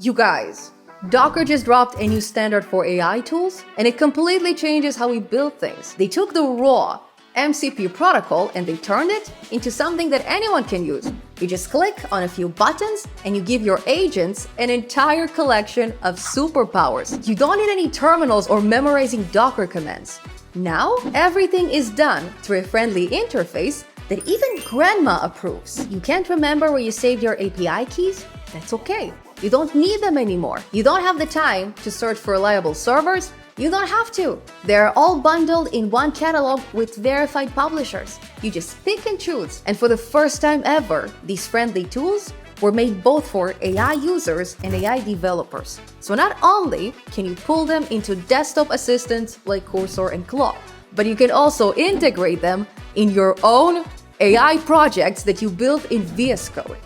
You guys, Docker just dropped a new standard for AI tools, and it completely changes how we build things. They took the raw MCP protocol and they turned it into something that anyone can use. You just click on a few buttons and you give your agents an entire collection of superpowers. You don't need any terminals or memorizing Docker commands. Now, everything is done through a friendly interface that even grandma approves. You can't remember where you saved your API keys? That's okay. You don't need them anymore. You don't have the time to search for reliable servers? You don't have to. They're all bundled in one catalog with verified publishers. You just pick and choose. And for the first time ever, these friendly tools were made both for AI users and AI developers. So not only can you pull them into desktop assistants like Cursor and Claude, but you can also integrate them in your own AI projects that you built in VS Code.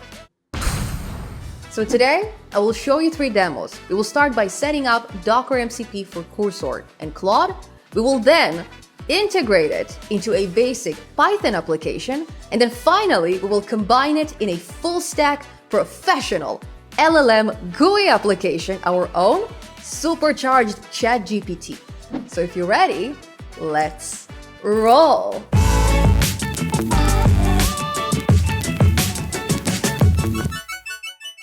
So today, I will show you 3 demos. We will start by setting up Docker MCP for Cursor and Claude. We will then integrate it into a basic Python application. And then finally, we will combine it in a full-stack professional LLM GUI application, our own supercharged ChatGPT. So if you're ready, let's roll.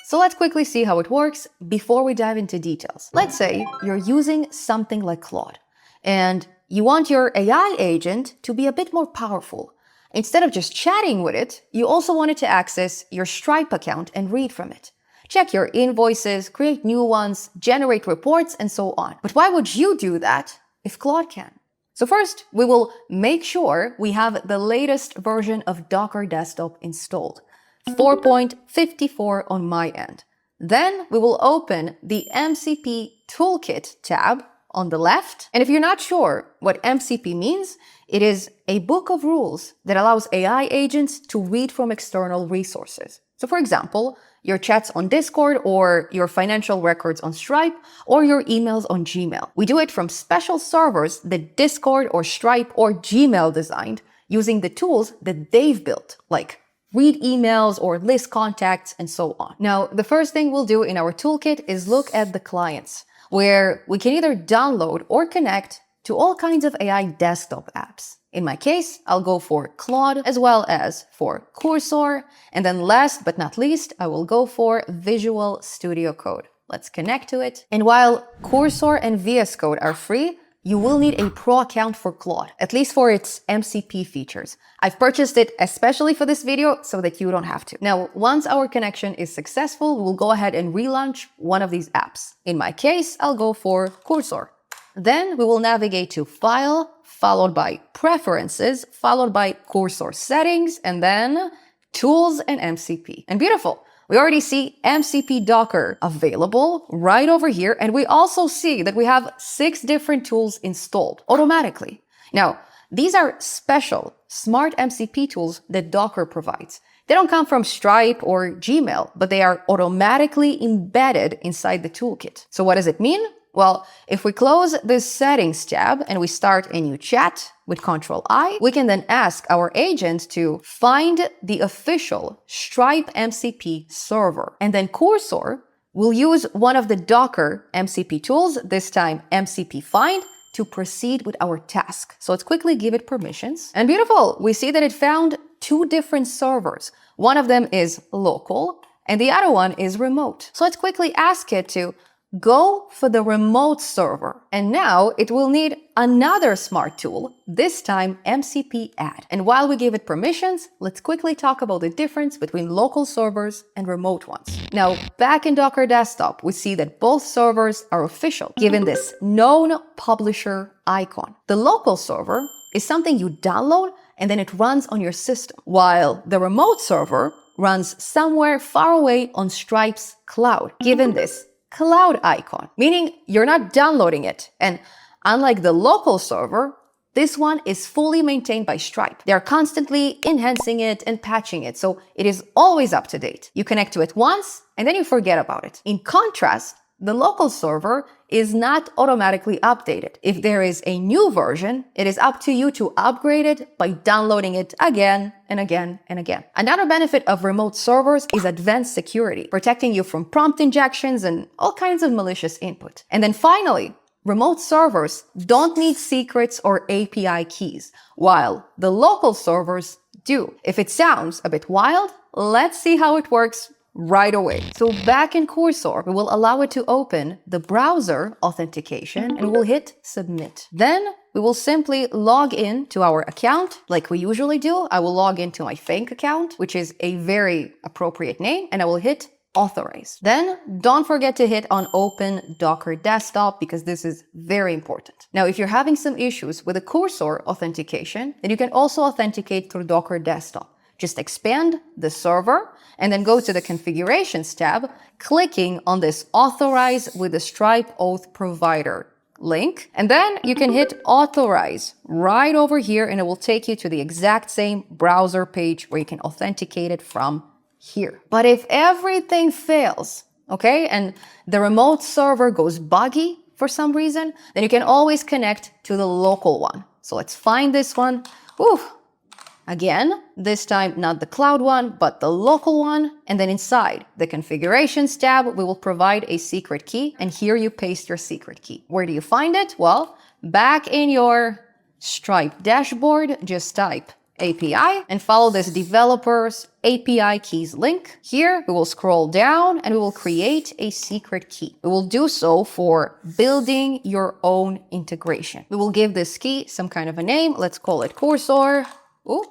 So let's quickly see how it works before we dive into details. Let's say you're using something like Claude and you want your AI agent to be a bit more powerful. Instead of just chatting with it, you also want it to access your Stripe account and read from it. Check your invoices, create new ones, generate reports, and so on. But why would you do that if Claude can? So first, we will make sure we have the latest version of Docker Desktop installed. 4.54 on my end. Then we will open the MCP Toolkit tab on the left. And if you're not sure what MCP means, it is a book of rules that allows AI agents to read from external resources. So for example, your chats on Discord or your financial records on Stripe or your emails on Gmail. We do it from special servers that Discord or Stripe or Gmail designed using the tools that they've built, like read emails or list contacts and so on. Now, the first thing we'll do in our toolkit is look at the clients, where we can either download or connect to all kinds of AI desktop apps. In my case, I'll go for Claude as well as for Cursor. And then last but not least, I will go for Visual Studio Code. Let's connect to it. And while Cursor and VS Code are free, you will need a pro account for Claude, at least for its MCP features. I've purchased it especially for this video so that you don't have to. Now, once our connection is successful, we'll go ahead and relaunch one of these apps. In my case, I'll go for Cursor. Then we will navigate to File, followed by Preferences, followed by Cursor Settings, and then Tools and MCP. And beautiful! We already see MCP Docker available right over here, and we also see that we have 6 different tools installed automatically. Now, these are special, smart MCP tools that Docker provides. They don't come from Stripe or Gmail, but they are automatically embedded inside the toolkit. So what does it mean? Well, if we close this Settings tab and we start a new chat with Ctrl-I, we can then ask our agent to find the official Stripe MCP server. And then Cursor will use one of the Docker MCP tools, this time MCP find, to proceed with our task. So let's quickly give it permissions. And beautiful, we see that it found 2 different servers. One of them is local and the other one is remote. So let's quickly ask it to go for the remote server. And now it will need another smart tool, this time MCP add. And while we give it permissions, let's quickly talk about the difference between local servers and remote ones. Now, back in Docker Desktop, we see that both servers are official, given this known publisher icon. The local server is something you download and then it runs on your system, while the remote server runs somewhere far away on Stripe's cloud, given this cloud icon, meaning you're not downloading it. And unlike the local server, this one is fully maintained by Stripe. They're constantly enhancing it and patching it, so it is always up to date. You connect to it once and then you forget about it. In contrast, the local server is not automatically updated. If there is a new version, it is up to you to upgrade it by downloading it again and again and again. Another benefit of remote servers is advanced security, protecting you from prompt injections and all kinds of malicious input. And then finally, remote servers don't need secrets or API keys, while the local servers do. If it sounds a bit wild, let's see how it works right away. So back in Cursor, we will allow it to open the browser authentication and we'll hit submit. Then we will simply log in to our account like we usually do. I will log into my fake account, which is a very appropriate name, and I will hit authorize. Then don't forget to hit on open Docker desktop because this is very important. Now, if you're having some issues with the Cursor authentication, then you can also authenticate through Docker desktop. Just expand the server and then go to the configurations tab, clicking on this authorize with the Stripe Auth Provider link. And then you can hit authorize right over here and it will take you to the exact same browser page where you can authenticate it from here. But if everything fails, okay, and the remote server goes buggy for some reason, then you can always connect to the local one. So let's find this one. Ooh. Again, this time not the cloud one, but the local one. And then inside the configurations tab, we will provide a secret key. And here you paste your secret key. Where do you find it? Well, back in your Stripe dashboard, just type API and follow this developer's API keys link. Here, we will scroll down and we will create a secret key. We will do so for building your own integration. We will give this key some kind of a name. Let's call it Cursor. Ooh.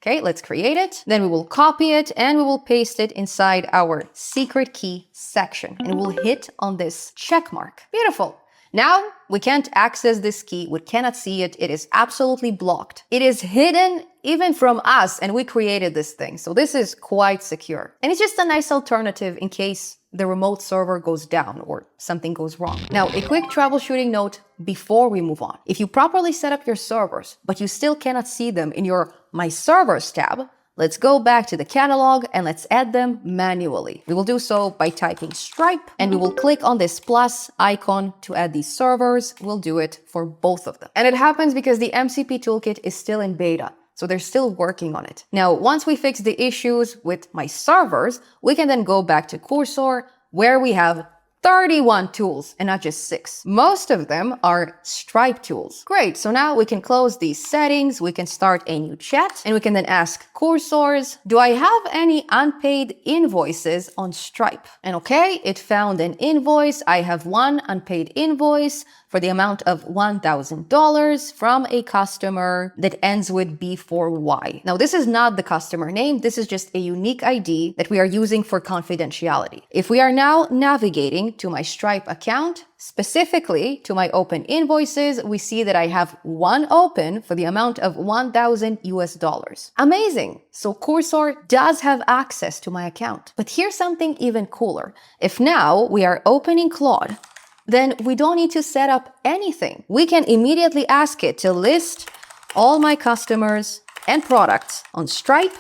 Okay, let's create it. Then we will copy it and we will paste it inside our secret key section. And we'll hit on this check mark. Beautiful. Now we can't access this key. We cannot see it. It is absolutely blocked. It is hidden even from us, and we created this thing. So this is quite secure. And it's just a nice alternative in case the remote server goes down or something goes wrong. Now, a quick troubleshooting note before we move on. If you properly set up your servers, but you still cannot see them in your My Servers tab, let's go back to the catalog and let's add them manually. We will do so by typing Stripe and we will click on this plus icon to add these servers. We'll do it for both of them. And it happens because the MCP Toolkit is still in beta. So they're still working on it. Now, once we fix the issues with my servers, we can then go back to Cursor where we have 31 tools and not just 6. Most of them are Stripe tools. Great, so now we can close these settings, we can start a new chat, and we can then ask Cursors, do I have any unpaid invoices on Stripe? And okay, it found an invoice. I have one unpaid invoice for the amount of $1,000 from a customer that ends with B4Y. Now, this is not the customer name. This is just a unique ID that we are using for confidentiality. If we are now navigating to my Stripe account, specifically to my open invoices, we see that I have one open for the amount of $1,000. Amazing. So Cursor does have access to my account. But here's something even cooler. If now we are opening Claude, then we don't need to set up anything. We can immediately ask it to list all my customers and products on Stripe.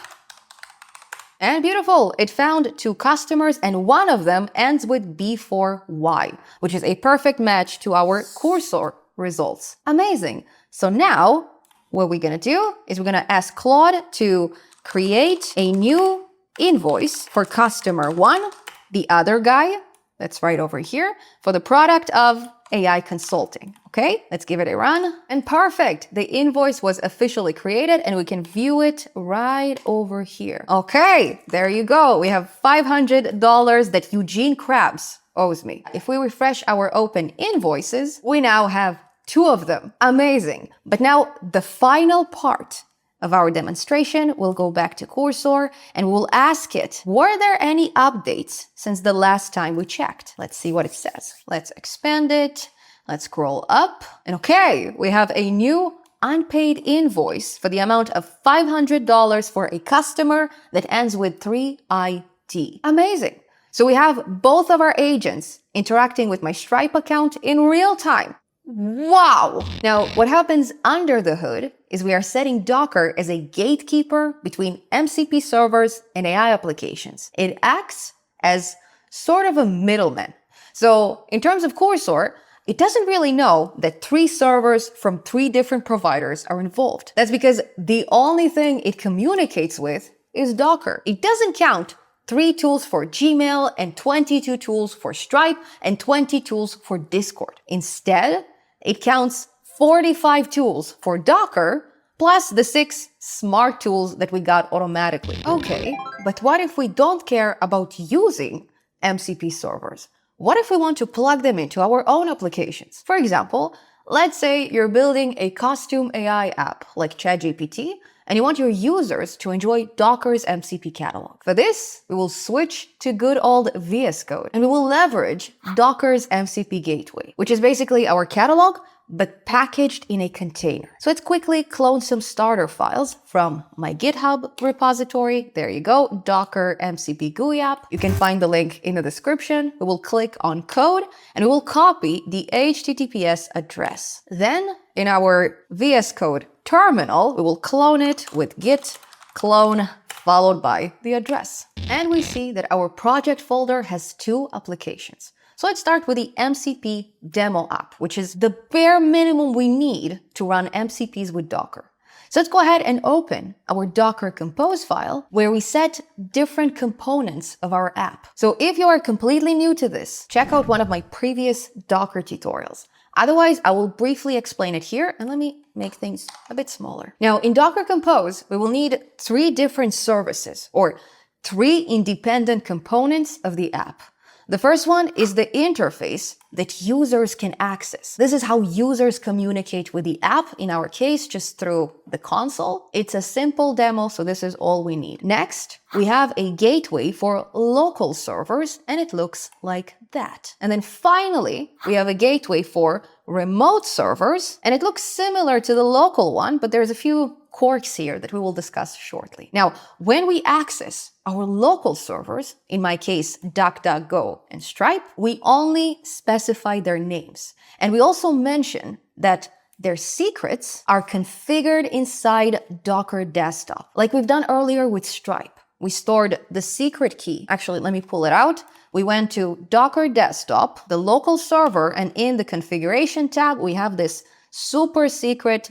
And beautiful, it found 2 customers and one of them ends with B4Y, which is a perfect match to our Cursor results. Amazing. So now what we're gonna do is we're gonna ask Claude to create a new invoice for customer 1, the other guy, that's right over here, for the product of AI consulting. Okay, let's give it a run. And perfect, the invoice was officially created and we can view it right over here. Okay, there you go. We have $500 that Eugene Krabs owes me. If we refresh our open invoices, we now have 2 of them. Amazing. But now the final part of our demonstration, we'll go back to Cursor and we'll ask it, were there any updates since the last time we checked? Let's see what it says. Let's expand it. Let's scroll up. And okay, we have a new unpaid invoice for the amount of $500 for a customer that ends with 3ID. Amazing. So we have both of our agents interacting with my Stripe account in real time. Wow! Now, what happens under the hood is we are setting Docker as a gatekeeper between MCP servers and AI applications. It acts as sort of a middleman. So in terms of cursor, it doesn't really know that 3 servers from 3 different providers are involved. That's because the only thing it communicates with is Docker. It doesn't count 3 tools for Gmail and 22 tools for Stripe and 20 tools for Discord. Instead, it counts 45 tools for Docker plus the 6 smart tools that we got automatically. Okay, but what if we don't care about using MCP servers? What if we want to plug them into our own applications? For example, let's say you're building a custom AI app like ChatGPT, and you want your users to enjoy Docker's MCP catalog. For this, we will switch to good old VS Code, and we will leverage Docker's MCP gateway, which is basically our catalog, but packaged in a container. So let's quickly clone some starter files from my GitHub repository. There you go, Docker MCP GUI app. You can find the link in the description. We will click on code and we will copy the HTTPS address. Then in our VS Code terminal, we will clone it with git clone followed by the address. And we see that our project folder has 2 applications. So let's start with the MCP demo app, which is the bare minimum we need to run MCPs with Docker. So let's go ahead and open our Docker Compose file where we set different components of our app. So if you are completely new to this, check out one of my previous Docker tutorials. Otherwise, I will briefly explain it here, and let me make things a bit smaller. Now, in Docker Compose, we will need 3 different services or 3 independent components of the app. The first one is the interface that users can access. This is how users communicate with the app, in our case, just through the console. It's a simple demo, so this is all we need. Next, we have a gateway for local servers, and it looks like that. And then finally, we have a gateway for remote servers, and it looks similar to the local one, but there's a few quirks here that we will discuss shortly. Now, when we access our local servers, in my case, DuckDuckGo and Stripe, we only specify their names. And we also mention that their secrets are configured inside Docker Desktop, like we've done earlier with Stripe. We stored the secret key. Actually, let me pull it out. We went to Docker Desktop, the local server, and in the configuration tab, we have this super secret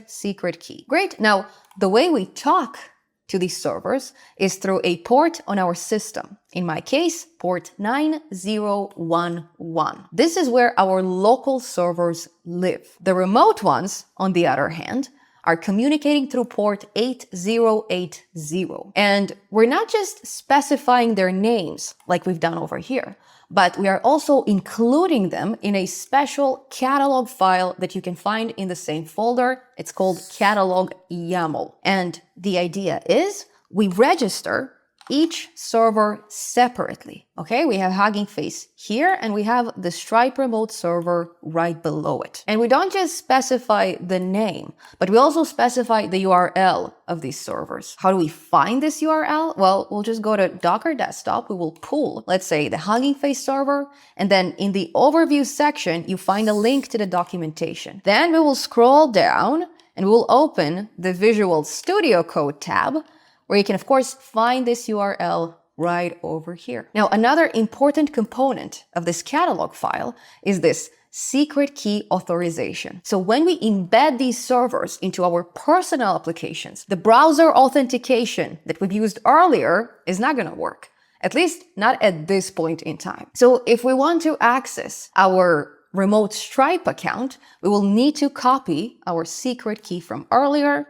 key. Great. Now, the way we talk to these servers is through a port on our system. In my case, port 9011. This is where our local servers live. The remote ones, on the other hand, are communicating through port 8080. And we're not just specifying their names like we've done over here, but we are also including them in a special catalog file that you can find in the same folder. It's called catalog YAML. And the idea is we register each server separately. Okay, we have Hugging Face here, and we have the Stripe remote server right below it. And we don't just specify the name, but we also specify the URL of these servers. How do we find this URL? Well, we'll just go to Docker Desktop. We will pull, let's say, the Hugging Face server, and then in the overview section, you find a link to the documentation. Then we will scroll down and we'll open the Visual Studio Code tab, where you can, of course, find this URL right over here. Now, another important component of this catalog file is this secret key authorization. So when we embed these servers into our personal applications, the browser authentication that we've used earlier is not going to work, at least not at this point in time. So if we want to access our remote Stripe account, we will need to copy our secret key from earlier.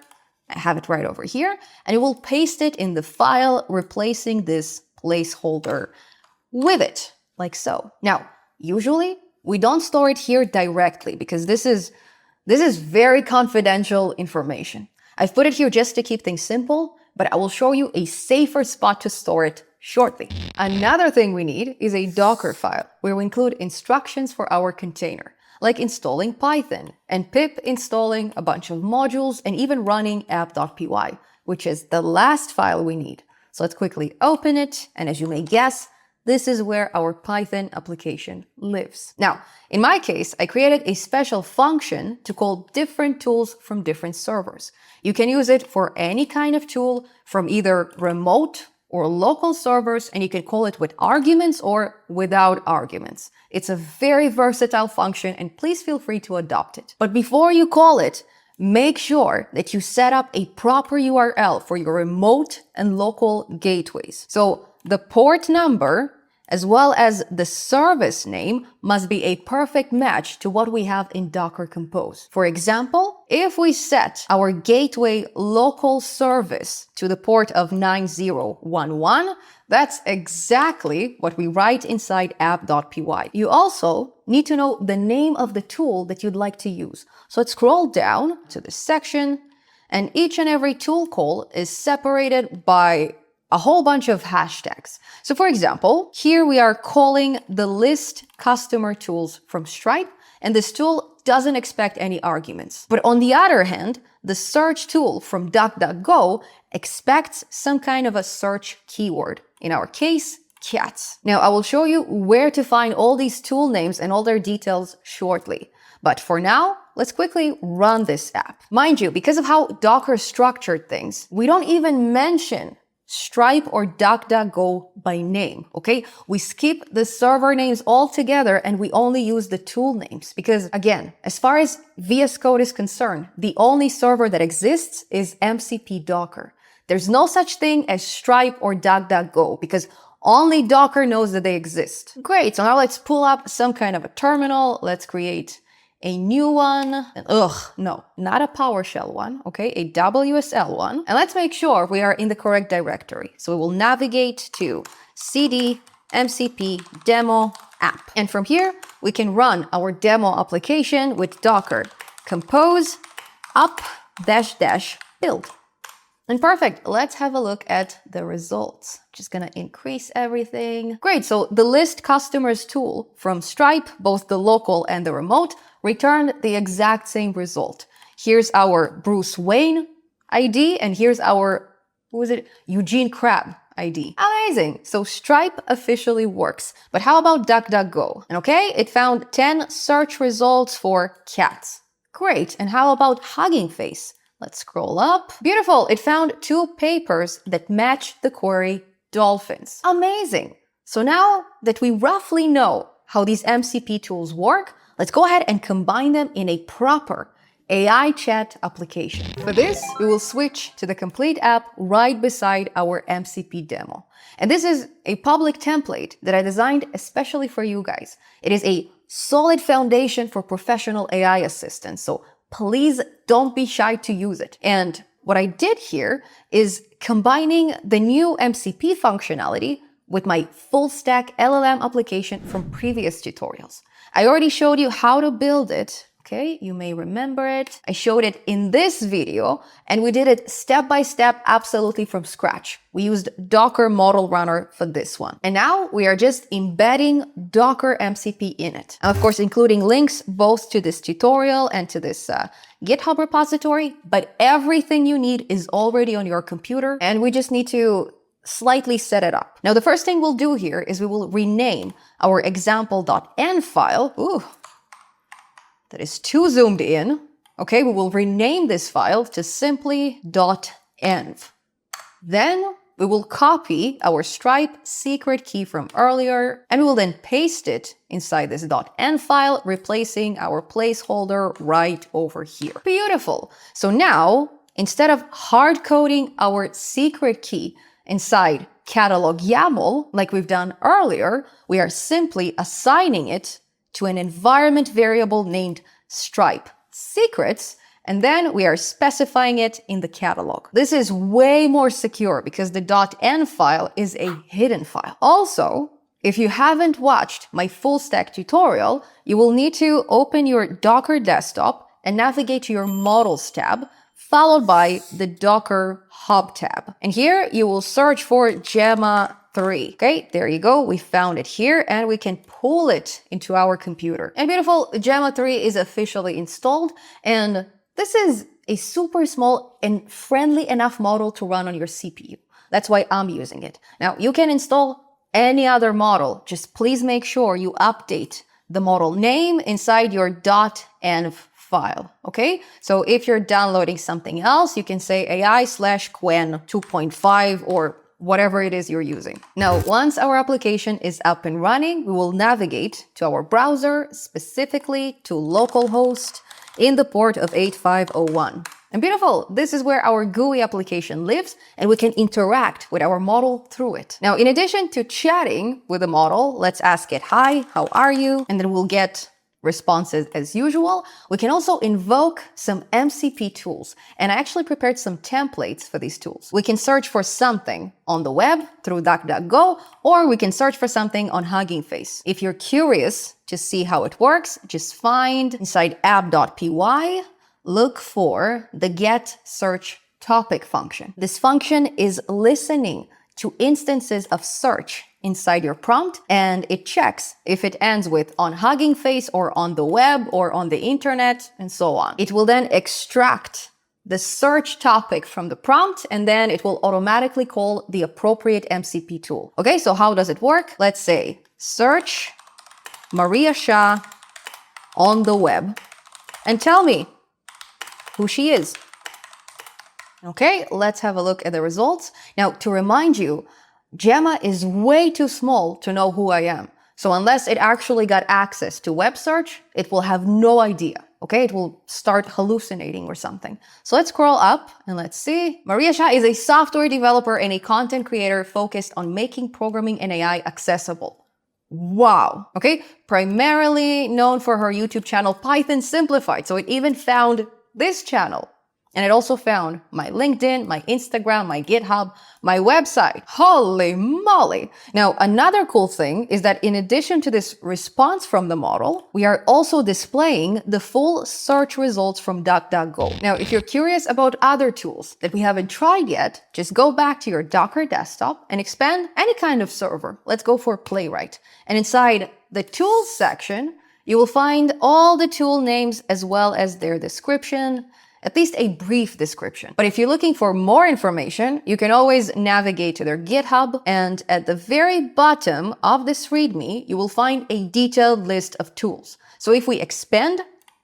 I have it right over here, and it will paste it in the file, replacing this placeholder with it, like so. Now, usually we don't store it here directly because this is very confidential information. I've put it here just to keep things simple, but I will show you a safer spot to store it shortly. Another thing we need is a Docker file where we include instructions for our container, like installing Python and pip installing a bunch of modules and even running app.py, which is the last file we need. So let's quickly open it. And as you may guess, this is where our Python application lives. Now, in my case, I created a special function to call different tools from different servers. You can use it for any kind of tool from either remote or local servers, and you can call it with arguments or without arguments. It's a very versatile function, and please feel free to adopt it. But before you call it, make sure that you set up a proper URL for your remote and local gateways. So the port number as well as the service name must be a perfect match to what we have in Docker Compose. For example, if we set our gateway local service to the port of 9011, that's exactly what we write inside app.py. You also need to know the name of the tool that you'd like to use. So let's scroll down to this section, and each and every tool call is separated by a whole bunch of hashtags. So for example, here we are calling the list customer tools from Stripe, and this tool doesn't expect any arguments. But on the other hand, the search tool from DuckDuckGo expects some kind of a search keyword. In our case, cats. Now I will show you where to find all these tool names and all their details shortly. But for now, let's quickly run this app. Mind you, because of how Docker structured things, we don't even mention Stripe or DuckDuckGo by name, okay? We skip the server names altogether and we only use the tool names because, again, as far as VS Code is concerned, the only server that exists is MCP Docker. There's no such thing as Stripe or DuckDuckGo because only Docker knows that they exist. Great, so now let's pull up some kind of a terminal. Let's create a new one. No, not a PowerShell one, okay? A WSL one. And let's make sure we are in the correct directory. So we will navigate to cd MCP demo app. And from here, we can run our demo application with Docker compose up -- build. And perfect, let's have a look at the results. Just gonna increase everything. Great, so the list customers tool from Stripe, both the local and the remote, returned the exact same result. Here's our Bruce Wayne ID, and here's our, Eugene Crabbe ID. Amazing! So Stripe officially works. But how about DuckDuckGo? And okay, it found 10 search results for cats. Great, and how about Hugging Face? Let's scroll up. Beautiful, it found 2 papers that match the query dolphins. Amazing! So now that we roughly know how these MCP tools work, let's go ahead and combine them in a proper AI chat application. For this, we will switch to the complete app right beside our MCP demo. And this is a public template that I designed especially for you guys. It is a solid foundation for professional AI assistants, so please don't be shy to use it. And what I did here is combining the new MCP functionality with my full stack LLM application from previous tutorials. I already showed you how to build it. Okay, you may remember it. I showed it in this video, and we did it step by step, absolutely from scratch. We used Docker Model Runner for this one. And now we are just embedding Docker MCP in it. And of course, including links both to this tutorial and to this GitHub repository, but everything you need is already on your computer, and we just need to slightly set it up. Now, the first thing we'll do here is we will rename our example.env file. Ooh, that is too zoomed in. Okay, we will rename this file to simply .env. Then we will copy our Stripe secret key from earlier, and we will then paste it inside this .env file, replacing our placeholder right over here. Beautiful. So now, instead of hard coding our secret key inside catalog YAML, like we've done earlier, we are simply assigning it to an environment variable named Stripe secrets, and then we are specifying it in the catalog. This is way more secure because the .env file is a hidden file. Also, if you haven't watched my full stack tutorial, you will need to open your Docker desktop and navigate to your Models tab, followed by the Docker Hub tab. And here you will search for Gemma 3. Okay, there you go. We found it here and we can pull it into our computer. And beautiful, Gemma 3 is officially installed, and this is a super small and friendly enough model to run on your CPU. That's why I'm using it. Now, you can install any other model. Just please make sure you update the model name inside your .env file, okay? So if you're downloading something else, you can say AI/Quen 2.5 or whatever it is you're using. Now, once our application is up and running, we will navigate to our browser, specifically to localhost in the port of 8501. And beautiful, this is where our GUI application lives, and we can interact with our model through it. Now, in addition to chatting with the model, let's ask it, hi, how are you? And then we'll get responses as usual. We can also invoke some MCP tools, and I actually prepared some templates for these tools. We can search for something on the web through DuckDuckGo, or we can search for something on Hugging Face. If you're curious to see how it works, just find inside app.py, look for the get search topic function. This function is listening to instances of search inside your prompt, and it checks if it ends with on Hugging Face or on the web or on the internet and so on. It will then extract the search topic from the prompt, and then it will automatically call the appropriate MCP tool. Okay, so how does it work? Let's say search Maria Shah on the web and tell me who she is. Okay, let's have a look at the results. Now, to remind you, Gemma is way too small to know who I am. So unless it actually got access to web search, it will have no idea. Okay, it will start hallucinating or something. So let's scroll up and let's see. Maria Shah is a software developer and a content creator focused on making programming and AI accessible. Wow. Okay, primarily known for her YouTube channel, Python Simplified. So it even found this channel. And it also found my LinkedIn, my Instagram, my GitHub, my website. Holy moly! Now, another cool thing is that in addition to this response from the model, we are also displaying the full search results from DuckDuckGo. Now, if you're curious about other tools that we haven't tried yet, just go back to your Docker desktop and expand any kind of server. Let's go for Playwright. And inside the tools section, you will find all the tool names as well as their description, at least a brief description. But if you're looking for more information, you can always navigate to their GitHub, and at the very bottom of this README, you will find a detailed list of tools. So if we expand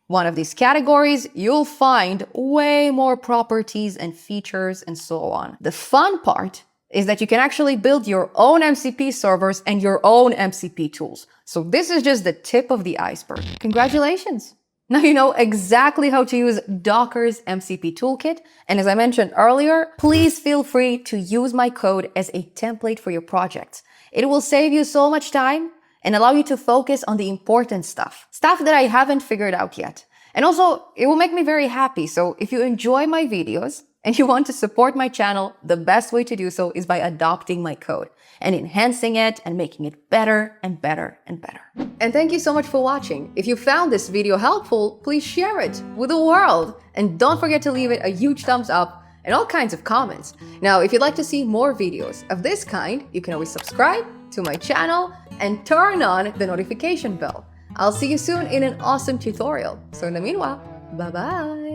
one of these categories, you'll find way more properties and features and so on. The fun part is that you can actually build your own MCP servers and your own MCP tools. So this is just the tip of the iceberg. Congratulations! Now you know exactly how to use Docker's MCP Toolkit. And as I mentioned earlier, please feel free to use my code as a template for your projects. It will save you so much time and allow you to focus on the important stuff that I haven't figured out yet. And also, it will make me very happy. So if you enjoy my videos and you want to support my channel, the best way to do so is by adopting my code and enhancing it and making it better and better and better. And thank you so much for watching. If you found this video helpful, please share it with the world. And don't forget to leave it a huge thumbs up and all kinds of comments. Now, if you'd like to see more videos of this kind, you can always subscribe to my channel and turn on the notification bell. I'll see you soon in an awesome tutorial. So in the meanwhile, bye-bye.